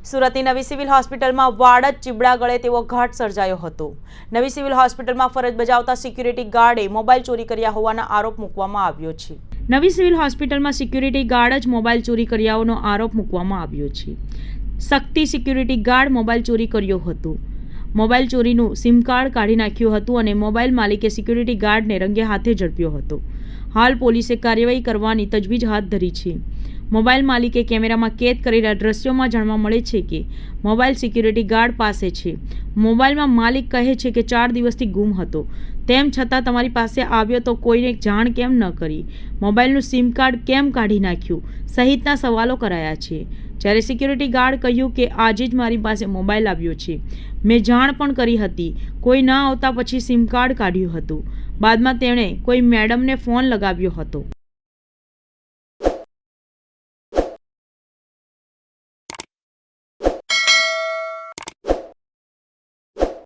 સુરતની નવી સિવિલ હોસ્પિટલમાં વાડ જ ચીબડા ગળે તેવો ઘાટ સર્જાયો હતો। નવી સિવિલ હોસ્પિટલમાં ફરજ બજાવતા સિક્યુરિટી ગાર્ડે મોબાઈલ ચોરી કર્યા હોવાનો આરોપ મૂકવામાં આવ્યો છે। નવી સિવિલ હોસ્પિટલમાં સિક્યુરિટી ગાર્ડ જ મોબાઈલ ચોરી કર્યાનો આરોપ મૂકવામાં આવ્યો છે। શક્તિ સિક્યુરિટી ગાર્ડ મોબાઈલ ચોરી કર્યો હતો। મોબાઈલ ચોરીનું સિમ કાર્ડ કાઢી નાખ્યું હતું અને મોબાઈલ માલિકે સિક્યુરિટી ગાર્ડને રંગે હાથે ઝડપ્યો હતો। હાલ પોલીસે કાર્યવાહી કરવાની તજવીજ હાથ ધરી છે। મોબાઈલ માલિકે કેમેરામાં કેદ કરેલા દ્રશ્યોમાં જાણવા મળે છે કે મોબાઈલ સિક્યુરિટી ગાર્ડ પાસે છે। મોબાઈલમાં માલિક કહે છે કે 4 દિવસથી ગુમ હતો, તેમ છતાં તમારી પાસે આવ્યો તો કોઈને જાણ કેમ ન કરી, મોબાઈલનું સિમ કાર્ડ કેમ કાઢી નાખ્યું સહિતના સવાલો કરાયા છે। જ્યારે સિક્યુરિટી ગાર્ડ કહ્યું કે આજે જ મારી પાસે મોબાઈલ આવ્યો છે, મેં જાણ પણ કરી હતી, કોઈ ના આવતા પછી સિમ કાર્ડ કાઢ્યું હતું। બાદમાં તેણે કોઈ મેડમને ફોન લગાવ્યો હતો।